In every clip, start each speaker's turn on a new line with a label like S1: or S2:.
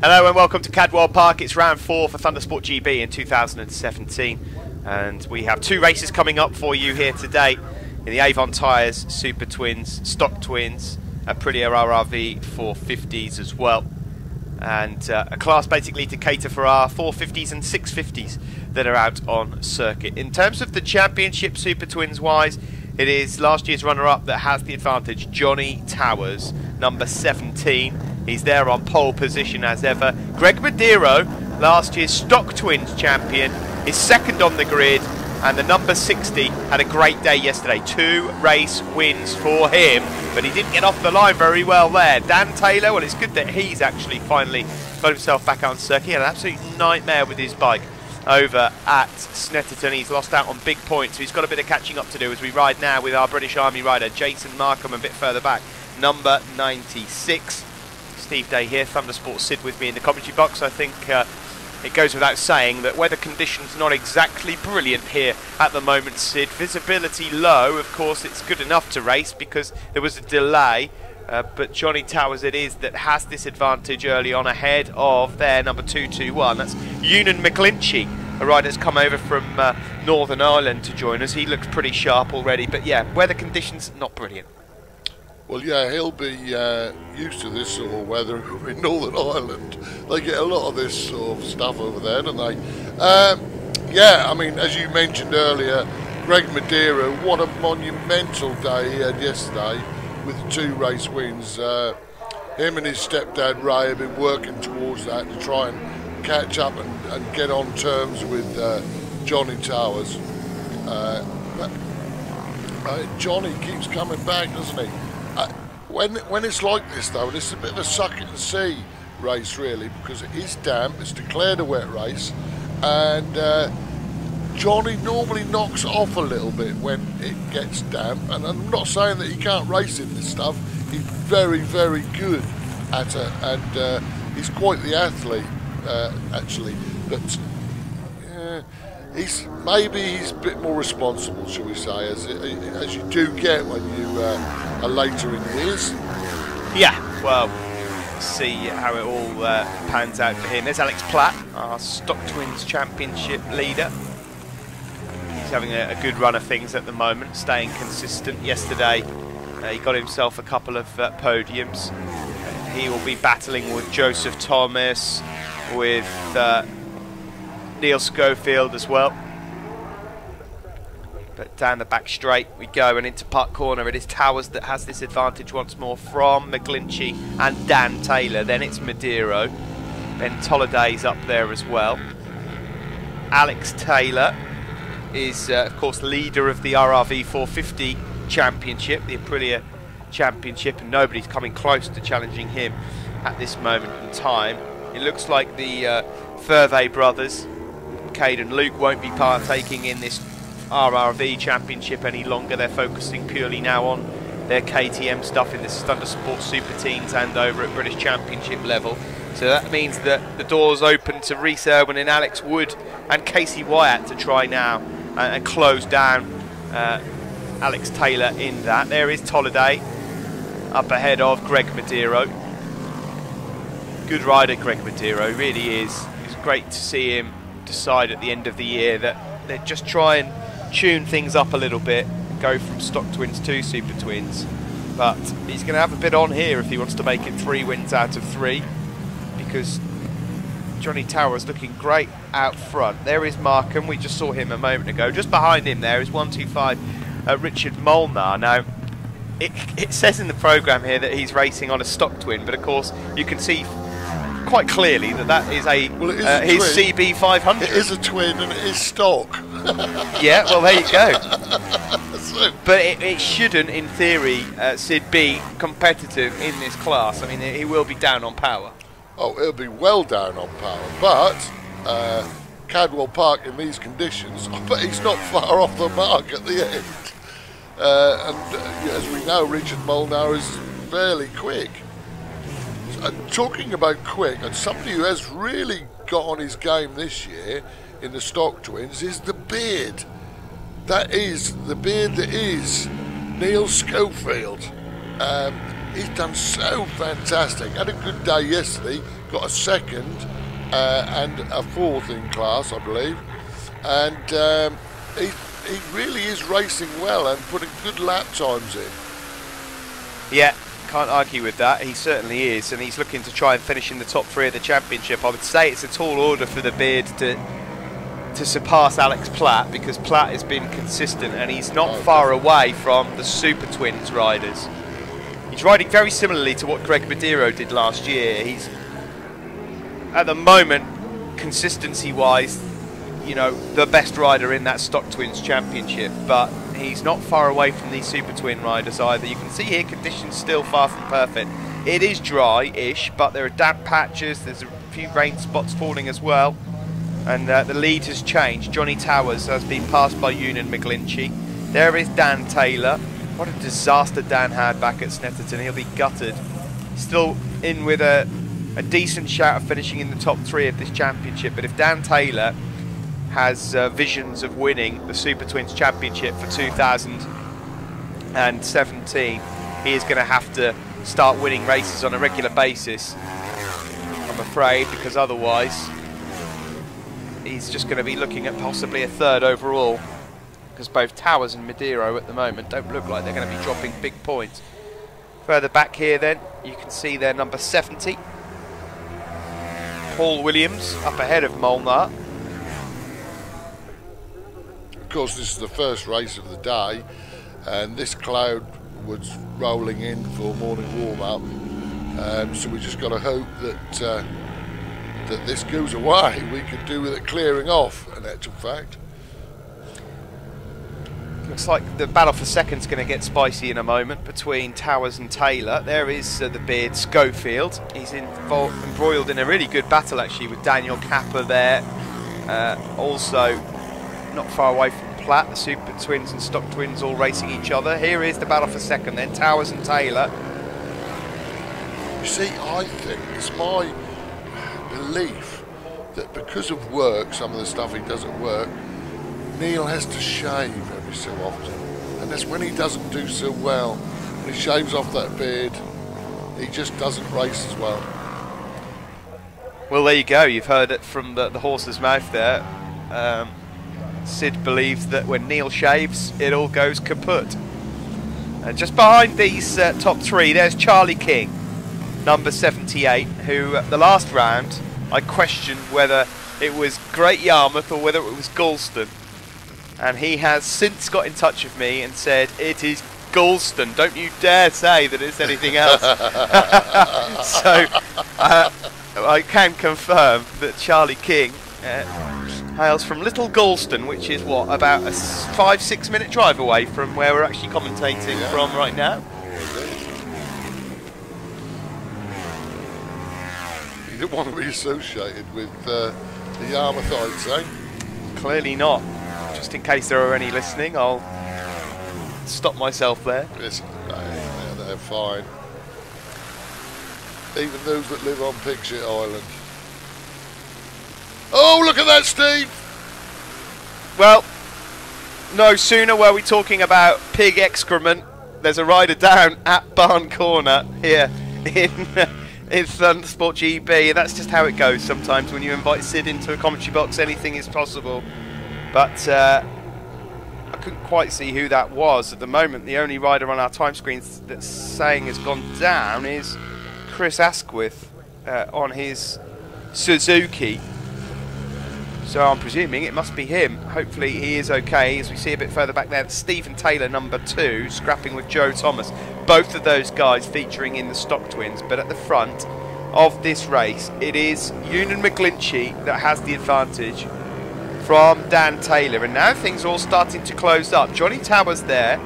S1: Hello and welcome to Cadwell Park. It's round 4 for Thundersport GB in 2017, and we have 2 races coming up for you here today in the AVON tyres, Supertwins-Stocktwins-Aprilia RRV450s as well, and a class basically to cater for our 450s and 650s that are out on circuit. In terms of the championship Super Twins wise, it is last year's runner-up that has the advantage, Johnny Towers, number 17. He's there on pole position as ever. Greg Madero, last year's Stock Twins champion, is second on the grid, and the number 60 had a great day yesterday. 2 race wins for him, but he didn't get off the line very well there. Dan Taylor, well, it's good that he's actually finally got himself back on circuit. He had an absolute nightmare with his bike over at Snetterton. He's lost out on big points, so he's got a bit of catching up to do as we ride now with our British Army rider Jason Markham a bit further back, number 96. Steve Day here, Thundersport Syd with me in the commentary box. I think it goes without saying that weather conditions not exactly brilliant here at the moment, Syd. Visibility low, of course it's good enough to race because there was a delay, but Johnny Towers it is that has this advantage early on ahead of their number 221. That's Ewan McGlinchey, a rider that's come over from Northern Ireland to join us. He looks pretty sharp already, but yeah, weather conditions not brilliant.
S2: Well, yeah, he'll be used to this sort of weather in Northern Ireland. They get a lot of this sort of stuff over there, don't they? Yeah, I mean, as you mentioned earlier, Greg Madero, what a monumental day he had yesterday with the 2 race wins. Him and his stepdad Ray have been working towards that to try and catch up and get on terms with Johnny Towers. But Johnny keeps coming back, doesn't he? When it's like this though, and it's a bit of a suck it and see race really, because it is damp, it's declared a wet race, and Johnny normally knocks off a little bit when it gets damp, and I'm not saying that he can't race in this stuff. He's very, very good at it, and he's quite the athlete actually, but he's a bit more responsible, shall we say, as you do get when you are later in years. Yeah, well, see how it all pans out for him. There's Alex Platt, our Stock Twins Championship leader. He's having a good run of things at the moment, staying consistent. Yesterday, he got himself a couple of podiums. He will be battling with Joseph Thomas, with Neil Schofield as well. But down the back straight we go, and into Park Corner it is Towers that has this advantage once more from McGlinchey and Dan Taylor. Then it's Madero. Ben Tolliday's up there as well. Alex Taylor is of course leader of the RRV450 Championship, the Aprilia Championship, and nobody's coming close to challenging him at this moment in time. It looks like the Furvey brothers, Cade and Luke, won't be partaking in this RRV Championship any longer. They're focusing purely now on their KTM stuff in this Thundersport Super Teens and over at British Championship level. So that means that the doors open to Rhys Irwin and Alex Wood and Casey Wyatt to try now and close down Alex Taylor in that. There is Tolliday up ahead of Greg Madero. Good rider, Greg Madero, really is. It's great to see him decide at the end of the year that they just try and tune things up a little bit and go from Stock Twins to Super Twins. But he's going to have a bit on here if he wants to make it 3 wins out of 3, because Johnny Towers looking great out front. There is Markham, we just saw him a moment ago. Just behind him there is 125 Richard Molnar. Now it says in the programme here that he's racing on a Stock Twin, but of course you can see quite clearly that is a his CB500. It is a twin and it is stock.
S1: Yeah, well there you go. But it shouldn't, in theory, Syd, be competitive in this class. I mean, he will be down on power.
S2: Oh, it'll be well down on power, but Cadwell Park in these conditions, I bet he's not far off the mark at the end. And as we know, Richard Molnar is fairly quick. Talking about quick, and somebody who has really got on his game this year in the Stock Twins is the beard. That is the beard that is Neil Schofield.
S3: He's done so fantastic. Had a good day yesterday. Got a second and a fourth in class, I believe. And he really is racing well and putting good lap times in.
S2: Yeah, can't argue with that. He certainly is, and he's looking to try and finish in the top 3 of the championship. I would say it's a tall order for the Beard to surpass Alex Platt, because Platt has been consistent and he's not far away from the Super Twins riders. He's riding very similarly to what Greg Badiro did last year. He's, at the moment, consistency-wise, you know, the best rider in that Stock Twins Championship, but he's not far away from these Super Twin riders either. You can see here conditions still far from perfect. It is dry-ish, but there are damp patches, there's a few rain spots falling as well, and the lead has changed. Johnny Towers has been passed by Ewan McGlinchey. There is Dan Taylor. What a disaster Dan had back at Snetterton. He'll be gutted. Still in with a decent shout of finishing in the top 3 of this championship, but if Dan Taylor has visions of winning the Super Twins Championship for 2017, he is going to have to start winning races on a regular basis, I'm afraid, because otherwise he's just going to be looking at possibly a 3rd overall, because both Towers and Mediro at the moment don't look like they're going to be dropping big points. Further back here then, you can see their number 70, Paul Williams, up ahead of Molnar.
S3: Of course, this is the first race of the day, and this cloud was rolling in for morning warm-up, so we just got to hope that that this goes away. We could do with it clearing off, in actual fact.
S2: Looks like the battle for second's going to get spicy in a moment between Towers and Taylor. There is the Beard Schofield. He's embroiled in a really good battle actually with Daniel Capper there. Also not far away from Platt, the Super Twins and Stock Twins all racing each other. Here is the battle for second then, Towers and Taylor.
S3: You see, I think it's my belief that because of work, some of the stuff he does at work, Neil has to shave every so often, and that's when he doesn't do so well. When he shaves off that beard, he just doesn't race as well.
S2: Well, there you go, you've heard it from the horse's mouth there. Syd believes that when Neil shaves, it all goes kaput. Just behind these top 3, there's Charlie King, number 78, who the last round I questioned whether it was Great Yarmouth or whether it was Galston. And he has since got in touch with me and said, it is Galston, don't you dare say that it's anything else. So I can confirm that Charlie King hails from Little Galston, which is what, about a 5-6 minute drive away from where we're actually commentating from right now.
S3: You don't want to be associated with the Yarmouthites, eh?
S2: Clearly not. Just in case there are any listening, I'll stop myself there.
S3: Listen, they're fine. Even those that live on Pigshit Island. Oh, look at that, Steve!
S2: Well, no sooner were we talking about pig excrement, there's a rider down at Barn Corner here in Thundersport GP. That's just how it goes sometimes when you invite Syd into a commentary box. Anything is possible. But I couldn't quite see who that was at the moment. The only rider on our time screens that's saying has gone down is Chris Asquith on his Suzuki. So I'm presuming it must be him. Hopefully he is okay. As we see a bit further back there, Stephen Taylor, number 2, scrapping with Joe Thomas. Both of those guys featuring in the Stock Twins. But at the front of this race, it is Ewan McGlinchey that has the advantage from Dan Taylor. And now things are all starting to close up. Johnny Towers there,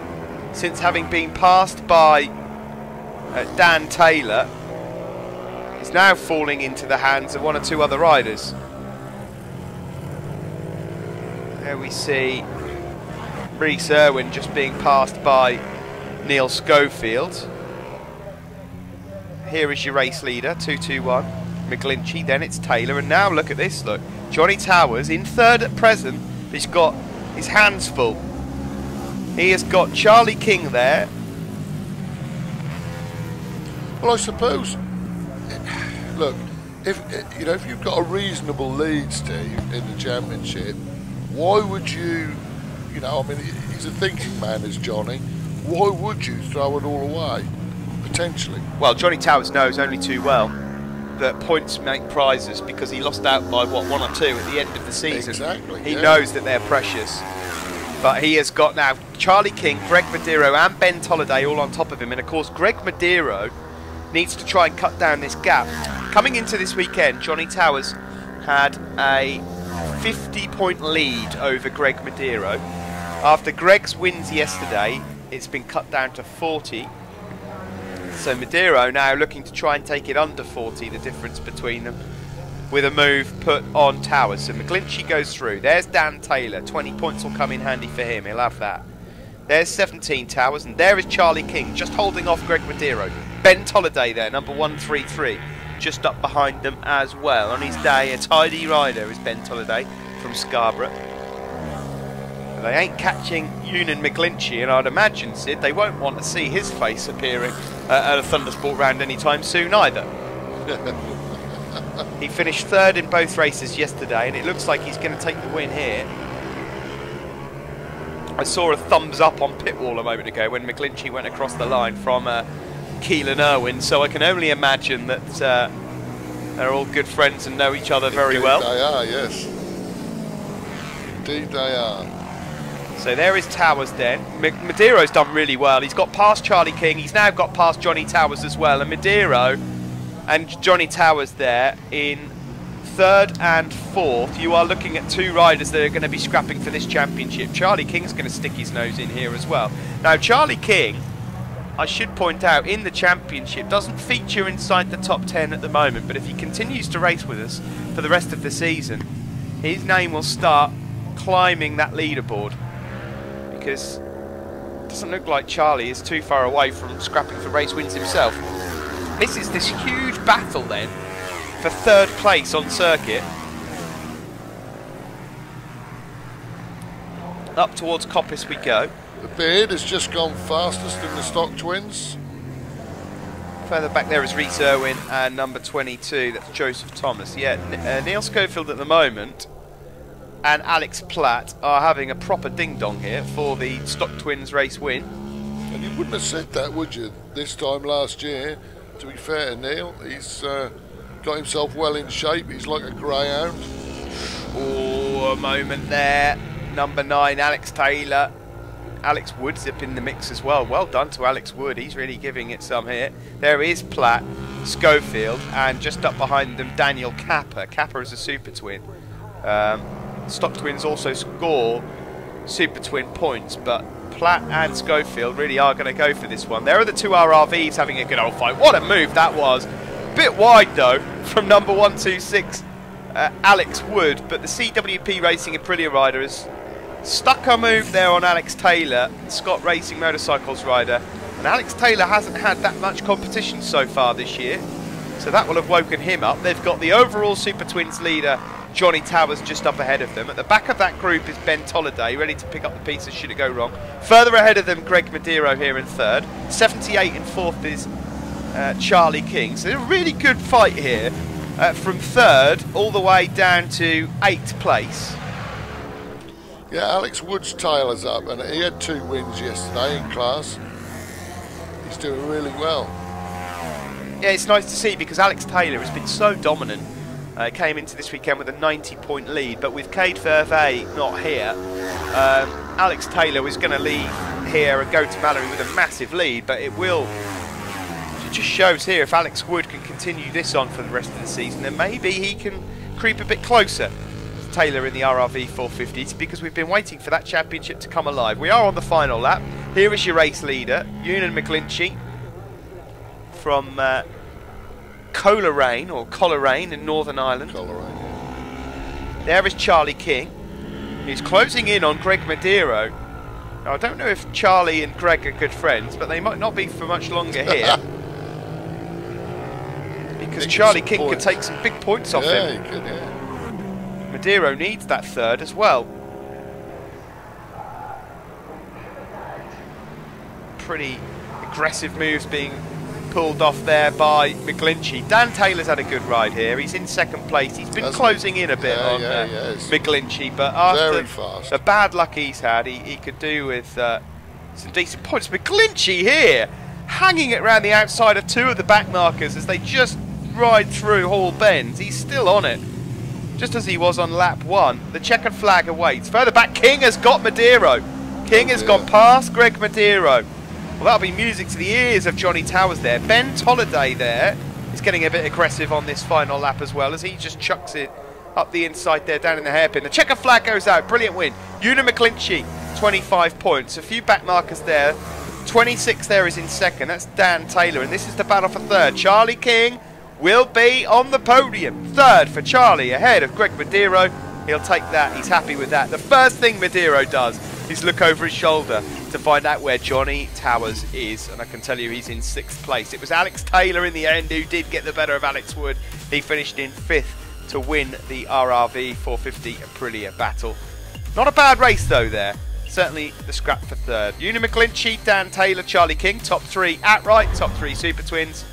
S2: since having been passed by Dan Taylor, is now falling into the hands of 1 or 2 other riders. There we see Rhys Irwin just being passed by Neil Schofield. Here is your race leader, 221, McGlinchey, then it's Taylor, and now look at this, look. Johnny Towers in 3rd at present, he's got his hands full. He has got Charlie King there,
S3: Well, I suppose, look, if you've got a reasonable lead, Steve, in the championship, why would you, I mean, he's a thinking man, is Johnny. Why would you throw it all away, potentially?
S2: Well, Johnny Towers knows only too well that points make prizes, because he lost out by, what, 1 or 2 at the end of the season.
S3: Exactly.
S2: He knows that they're precious. But he has got now Charlie King, Greg Medeiros and Ben Tolliday all on top of him. And of course, Greg Medeiros needs to try and cut down this gap. Coming into this weekend, Johnny Towers had a 50-point lead over Greg Medeiros. After Greg's wins yesterday, it's been cut down to 40. So Medeiros now looking to try and take it under 40, the difference between them, with a move put on Towers. So McGlinchey goes through. There's Dan Taylor. 20 points will come in handy for him. He'll have that. There's 17 Towers, and there is Charlie King, just holding off Greg Medeiros. Ben Tolliday there, number 133, just up behind them as well. On his day, a tidy rider is Ben Tolliday from Scarborough. They ain't catching Ewan McGlinchey, and I'd imagine, Sid, they won't want to see his face appearing at a Thundersport round anytime soon either. He finished 3rd in both races yesterday, and it looks like he's going to take the win here. I saw a thumbs up on pit wall a moment ago when McGlinchey went across the line from Keelan Irwin, so I can only imagine that they're all good friends and know each other very well.
S3: They are, yes. Indeed they are.
S2: So there is Towers then. Medeiros done really well. He's got past Charlie King. He's now got past Johnny Towers as well. And Medeiros and Johnny Towers there in 3rd and 4th. You are looking at 2 riders that are going to be scrapping for this championship. Charlie King's going to stick his nose in here as well. Now Charlie King, I should point out, in the championship doesn't feature inside the top 10 at the moment, but if he continues to race with us for the rest of the season, his name will start climbing that leaderboard, because it doesn't look like Charlie is too far away from scrapping for race wins himself. This is this huge battle then for 3rd place on circuit. Up towards Coppice we go.
S3: The Beard has just gone fastest in the Stock Twins.
S2: Further back there is Rhys Irwin and number 22, that's Joseph Thomas. Yeah, Neil Schofield at the moment and Alex Platt are having a proper ding-dong here for the Stock Twins race win.
S3: And you wouldn't have said that, would you, this time last year? To be fair to Neil, he's got himself well in shape. He's like a greyhound.
S2: Oh, a moment there. Number 9, Alex Taylor. Alex Wood's up in the mix as well. Well done to Alex Wood. He's really giving it some here. There is Platt, Schofield, and just up behind them, Daniel Capper. Capper is a super twin. Stock Twins also score super twin points, but Platt and Schofield really are going to go for this one. There are the 2 RRVs having a good old fight. What a move that was. Bit wide though from number 126 Alex Wood, but the CWP Racing Aprilia rider has stuck a move there on Alex Taylor, Scott Racing Motorcycles rider, and Alex Taylor hasn't had that much competition so far this year, so that will have woken him up. They've got the overall Super Twins leader Johnny Towers just up ahead of them. At the back of that group is Ben Tolliday, ready to pick up the pieces should it go wrong. Further ahead of them, Greg Medeiros here in 3rd. 78 in 4th is Charlie King. So a really good fight here from 3rd all the way down to 8th place.
S3: Yeah, Alex Wood's tail is up, and he had 2 wins yesterday in class. He's doing really well.
S2: Yeah, it's nice to see, because Alex Taylor has been so dominant. Came into this weekend with a 90-point lead, but with Cade Vervey not here, Alex Taylor was going to leave here and go to Mallory with a massive lead, but it just shows here if Alex Wood can continue this on for the rest of the season, then maybe he can creep a bit closer to Taylor in the RRV450s, because we've been waiting for that championship to come alive. We are on the final lap. Here is your race leader, Ewan McGlinchey from Coleraine in Northern Ireland. There is Charlie King, who's closing in on Greg Medeiros. Now, I don't know if Charlie and Greg are good friends, but they might not be for much longer here. Because Charlie King could take some big points off him.
S3: He could, yeah.
S2: Medeiros needs that 3rd as well. Pretty aggressive moves being pulled off there by McGlinchey. Dan Taylor's had a good ride here. He's in second place. He's been closing in a bit on McGlinchey, but after the bad luck he's had, he could do with some decent points. McGlinchey here, hanging it around the outside of 2 of the back markers as they just ride through Hall Bends. He's still on it, just as he was on lap 1. The checkered flag awaits. Further back, King has got Madero. King has gone past Greg Madero. Well, that'll be music to the ears of Johnny Towers there. Ben Tolliday there is getting a bit aggressive on this final lap as well, as he just chucks it up the inside there, down in the hairpin. The checker flag goes out. Brilliant win. Una McGlinchey, 25 points. A few back markers there. 26 there is in second. That's Dan Taylor, and this is the battle for third. Charlie King will be on the podium. Third for Charlie, ahead of Greg Madero. He'll take that. He's happy with that. The first thing Madero does is look over his shoulder to find out where Johnny Towers is, and I can tell you he's in 6th place. It was Alex Taylor in the end who did get the better of Alex Wood. He finished in 5th to win the RRV450Aprilia battle. Not a bad race though there. Certainly the scrap for third. Una McGlinchey, Dan Taylor, Charlie King, top 3 outright, top 3 Super Twins,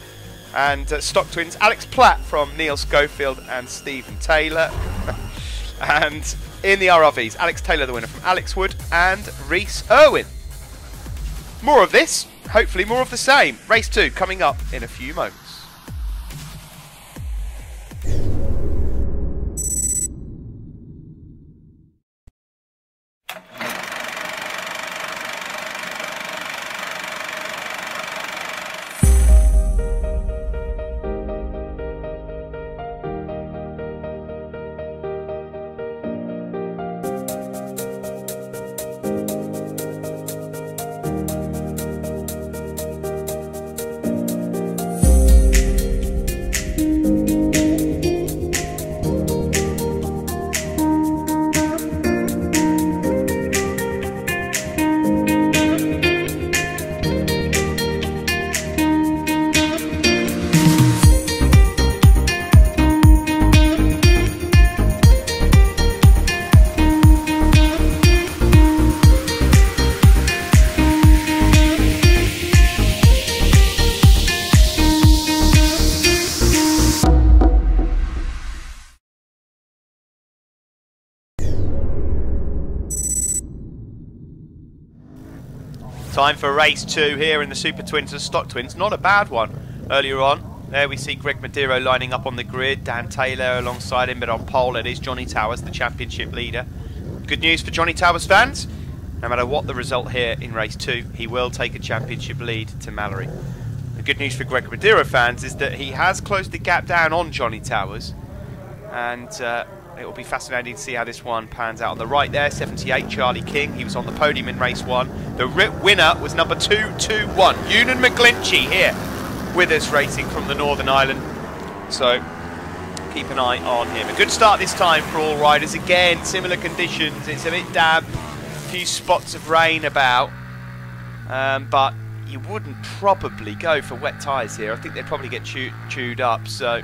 S2: and Stock Twins, Alex Platt from Neil Schofield and Stephen Taylor. And in the RRVs, Alex Taylor the winner from Alex Wood and Reese Irwin. More of this, hopefully more of the same. Race 2 coming up in a few moments. Time for race 2 here in the Super Twins and Stock Twins. Not a bad one. Earlier on, there we see Greg Madero lining up on the grid. Dan Taylor alongside him, but on pole it is Johnny Towers, the championship leader. Good news for Johnny Towers fans. No matter what the result here in race 2, he will take a championship lead to Mallory. The good news for Greg Madero fans is that he has closed the gap down on Johnny Towers. And it will be fascinating to see how this one pans out. On the right there, 78, Charlie King. He was on the podium in race 1. The winner was number 221. Una McGlinchey here with us, racing from the Northern Ireland. So keep an eye on him. A good start this time for all riders. Again, similar conditions. It's a bit damp, a few spots of rain about. But you wouldn't probably go for wet tyres here. I think they'd probably get chewed up. So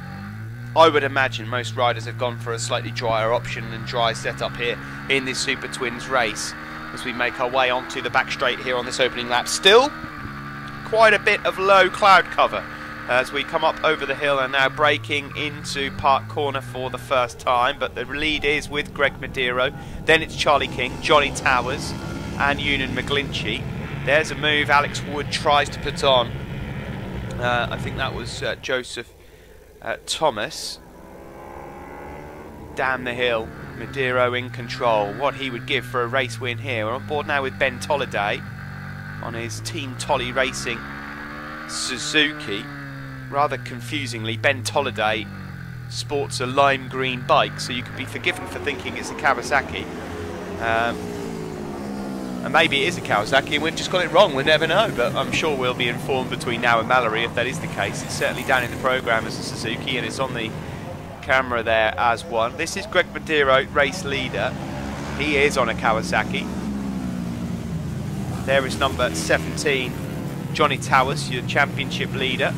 S2: I would imagine most riders have gone for a slightly drier option and dry setup here in this Super Twins race as we make our way onto the back straight here on this opening lap. Still quite a bit of low cloud cover as we come up over the hill and now braking into Park Corner for the first time, but the lead is with Greg Madero. Then it's Charlie King, Johnny Towers and Una McGlinchey. There's a move Alex Wood tries to put on. I think that was Joseph Thomas. Down the hill, Madero in control. What he would give for a race win here. We're on board now with Ben Tolliday on his Team Tolly Racing Suzuki. Rather confusingly, Ben Tolliday sports a lime green bike, so you could be forgiven for thinking it's a Kawasaki. And maybe it is a Kawasaki and we've just got it wrong, we'll never know, but I'm sure we'll be informed between now and Mallory if that is the case. It's certainly down in the programme as a Suzuki and it's on the camera there as one. This is Greg Madero, race leader. He is on a Kawasaki. There is number 17, Johnny Towers, your championship leader.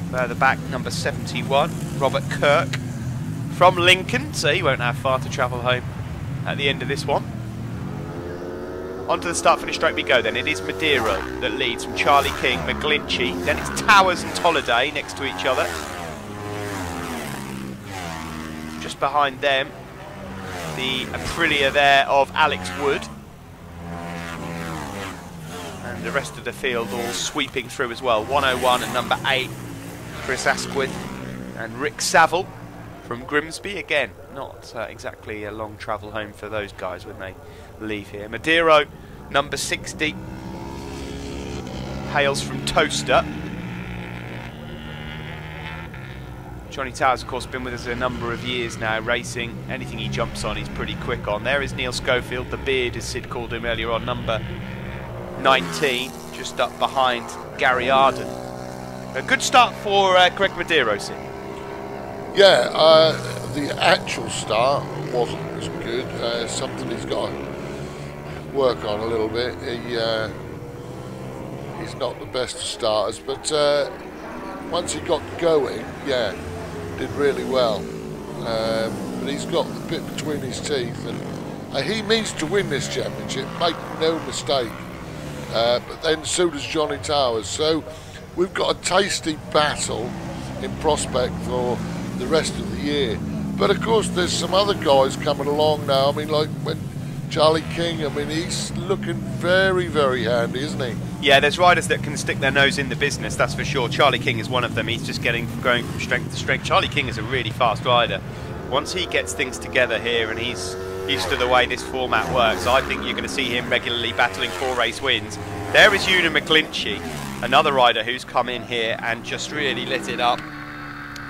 S2: Further back, number 71, Robert Kirk from Lincoln, so he won't have far to travel home at the end of this one. Onto the start-finish straight we go then. It is Madero that leads from Charlie King, McGlinchey. Then it's Towers and Tolliday next to each other. Just behind them, the Aprilia there of Alex Wood. And the rest of the field all sweeping through as well. 101 and number 8, Chris Asquith and Rick Saville from Grimsby. Again, not exactly a long travel home for those guys when they leave here. Madero, number 60, hails from Toaster. Johnny Towers, of course, been with us a number of years now, racing. Anything he jumps on, he's pretty quick on. There is Neil Schofield, the beard, as Sid called him earlier on, number 19, just up behind Gary Arden. A good start for Greg Madero, Sid.
S3: Yeah, the actual start wasn't as good. Something he's got to work on a little bit. He's not the best of starters, but once he got going, yeah, did really well. But he's got the bit between his teeth, and he means to win this championship, make no mistake. But then so does Johnny Towers. So we've got a tasty battle in prospect for the rest of the year. But of course there's some other guys coming along now. I mean, like when Charlie King, I mean, he's looking very, very handy, isn't he?
S2: Yeah, there's riders that can stick their nose in the business, that's for sure. Charlie King is one of them. He's just going from strength to strength. Charlie King is a really fast rider. Once he gets things together here and he's used to the way this format works, I think you're going to see him regularly battling 4 race wins. There is Una McGlinchey, another rider who's come in here and just really lit it up.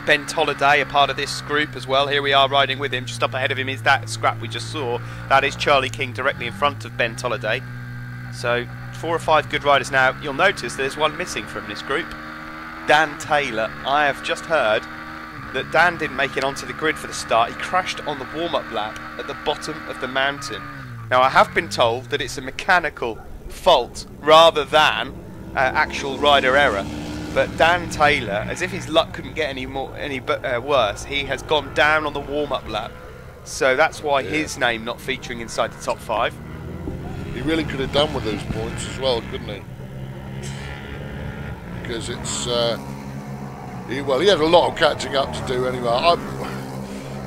S2: Ben Tolliday, a part of this group as well. Here we are riding with him. Just up ahead of him is that scrap we just saw. That is Charlie King directly in front of Ben Tolliday. So 4 or 5 good riders now. You'll notice there's one missing from this group. Dan Taylor. I have just heard that Dan didn't make it onto the grid for the start. He crashed on the warm-up lap at the bottom of the mountain. Now I have been told that it's a mechanical fault rather than actual rider error. But Dan Taylor, as if his luck couldn't get any worse, he has gone down on the warm-up lap. So that's why his name not featuring inside the top 5.
S3: He really could have done with those points as well, couldn't he? Because it's he had a lot of catching up to do anyway.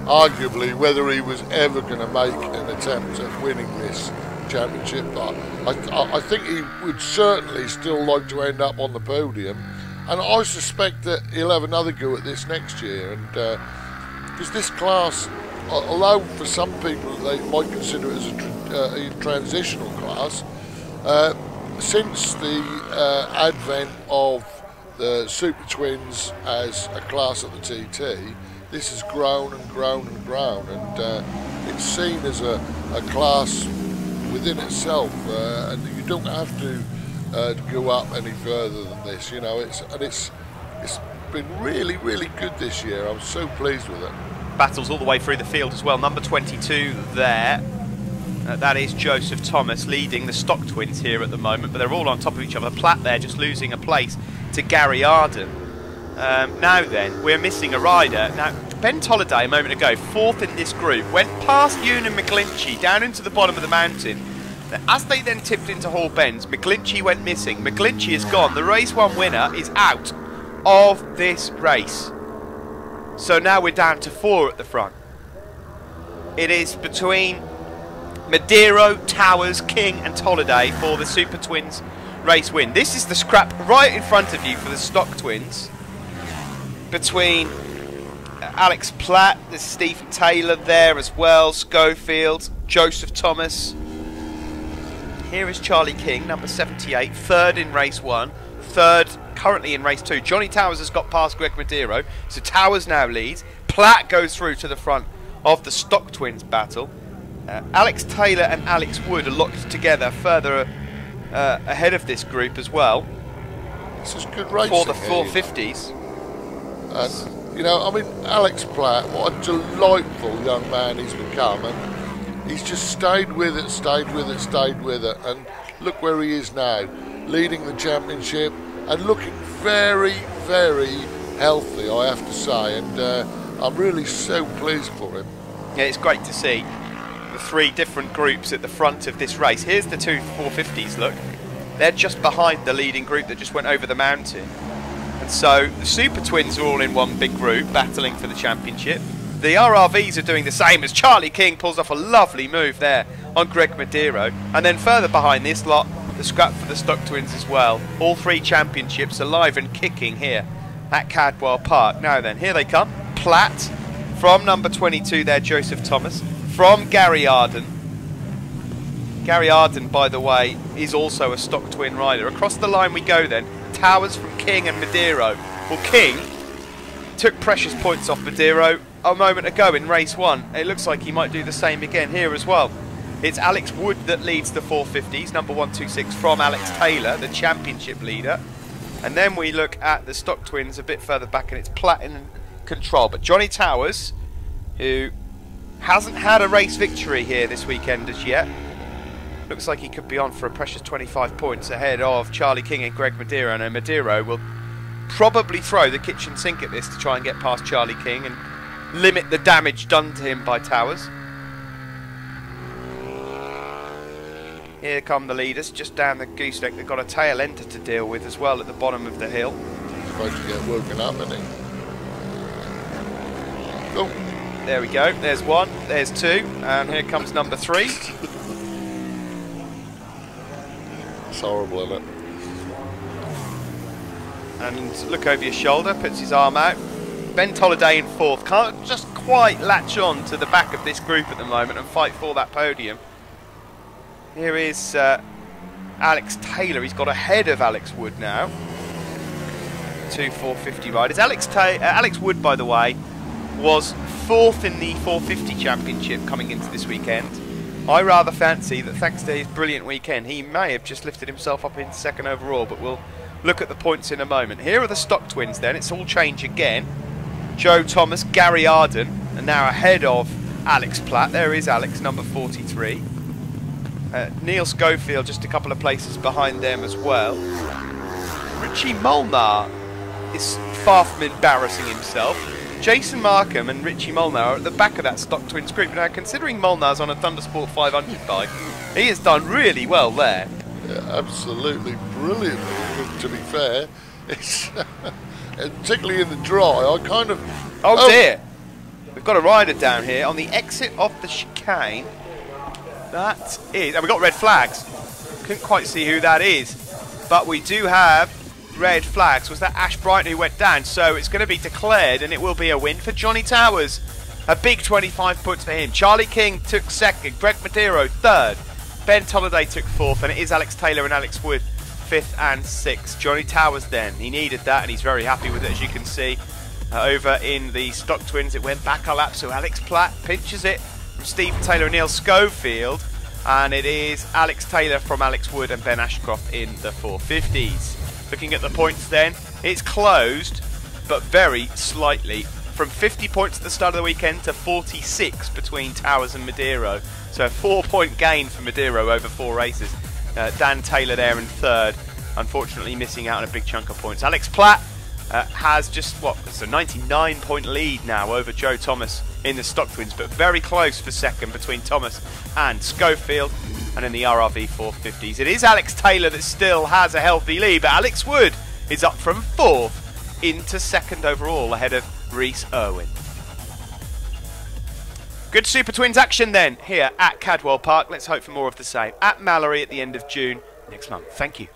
S3: Arguably, whether he was ever going to make an attempt at winning this championship, but I think he would certainly still like to end up on the podium. And I suspect that he'll have another go at this next year. And because this class, although for some people they might consider it as a transitional class, since the advent of the Super Twins as a class at the TT, this has grown and grown and grown, and it's seen as a class within itself, and you don't have to go up any further than this. You know, it's been really, really good this year. I'm so pleased with it.
S2: Battles all the way through the field as well. Number 22 there. That is Joseph Thomas leading the Stock Twins here at the moment, but they're all on top of each other. Platt there just losing a place to Gary Arden. Now then, we're missing a rider. Now, Ben Tolliday a moment ago, 4th in this group, went past Ewan and McGlinchey down into the bottom of the mountain. As they then tipped into Hall Bends, McGlinchey went missing. McGlinchey is gone. The race 1 winner is out of this race. So now we're down to 4 at the front. It is between Madero, Towers, King and Tolliday for the Super Twins race win. This is the scrap right in front of you for the Stock Twins. Between Alex Platt, there's Stephen Taylor there as well, Schofield, Joseph Thomas. Here is Charlie King, number 78, 3rd in race 1, 3rd currently in race 2. Johnny Towers has got past Greg Madero, so Towers now leads. Platt goes through to the front of the Stock Twins battle. Alex Taylor and Alex Wood are locked together further ahead of this group as well.
S3: This is good racing
S2: for the 450s.
S3: And, you know, I mean, Alex Platt, what a delightful young man he's become, and he's just stayed with it, stayed with it, stayed with it, and look where he is now, leading the championship and looking very, very healthy, I have to say, and I'm really so pleased for him.
S2: Yeah, it's great to see.
S1: the three different groups at the front of this race. Here's the two 450s, look. They're just behind the leading group that just went over the mountain. And so the Super Twins are all in one big group, battling for the championship. The RRVs are doing the same as Charlie King pulls off a lovely move there on Greg Madero. And then further behind this lot, the scrap for the Stock Twins as well. All three championships alive and kicking here at Cadwell Park. Now then, here they come. Platt from number 22 there, Joseph Thomas. From Gary Arden. Gary Arden, by the way, is also a Stock Twin rider. Across the line we go then. Towers from King and Madero. Well, King took precious points off Madero a moment ago in race 1. It looks like he might do the same again here as well. It's Alex Wood that leads the 450s, number 126 from Alex Taylor, the championship leader. And then we look at the Stock Twins a bit further back, and it's Platt in control. But Johnny Towers, who hasn't had a race victory here this weekend as yet, looks like he could be on for a precious 25 points ahead of Charlie King and Greg Madero. And Madero will probably throw the kitchen sink at this to try and get past Charlie King and limit the damage done to him by Towers. Here come the leaders, just down the gooseneck. They've got a tail ender to deal with as well at the bottom of the hill.
S3: He's supposed to get woken up, isn't he? Oh.
S1: There we go. There's one, there's two, and here comes number 3.
S3: It's horrible, isn't it?
S1: And look over your shoulder, puts his arm out. Ben Tolliday in 4th. Can't just quite latch on to the back of this group at the moment and fight for that podium. Here is Alex Taylor. He's got ahead of Alex Wood now. 2 450 riders. Alex Wood, by the way, was 4th in the 450 championship coming into this weekend. I rather fancy that thanks to his brilliant weekend, he may have just lifted himself up into 2nd overall, but we'll look at the points in a moment. Here are the Stock Twins then. It's all change again. Joe Thomas, Gary Arden, and now ahead of Alex Platt. There is Alex, number 43. Neil Schofield just a couple of places behind them as well. Richie Molnar is far from embarrassing himself. Jason Markham and Richie Molnar are at the back of that Stock Twins group. Now, considering Molnar's on a Thundersport 500 bike, he has done really well there.
S3: Yeah, absolutely brilliant, to be fair. It's and particularly in the dry, I kind of...
S1: Oh dear! We've got a rider down here on the exit of the chicane. That is... And we've got red flags. Couldn't quite see who that is. But we do have red flags. Was that Ash Brighton who went down? So it's going to be declared, and it will be a win for Johnny Towers. A big 25 points for him. Charlie King took 2nd. Greg Madero 3rd. Ben Tolliday took 4th. And it is Alex Taylor and Alex Wood 5th and 6th. Johnny Towers then. He needed that, and he's very happy with it, as you can see. Over in the Stock Twins, it went back a lap, so Alex Platt pinches it from Steve Taylor and Neil Schofield, and it is Alex Taylor from Alex Wood and Ben Ashcroft in the 450s. Looking at the points then, it's closed, but very slightly, from 50 points at the start of the weekend to 46 between Towers and Madero. So a 4-point gain for Madero over 4 races. Dan Taylor there in 3rd, unfortunately missing out on a big chunk of points. Alex Platt has just, it's a 99-point lead now over Joe Thomas in the Stock Twins, but very close for 2nd between Thomas and Schofield. And in the RRV450s, it is Alex Taylor that still has a healthy lead, but Alex Wood is up from 4th into 2nd overall ahead of Reese Irwin. Good Super Twins action then here at Cadwell Park. Let's hope for more of the same at Mallory at the end of June next month. Thank you.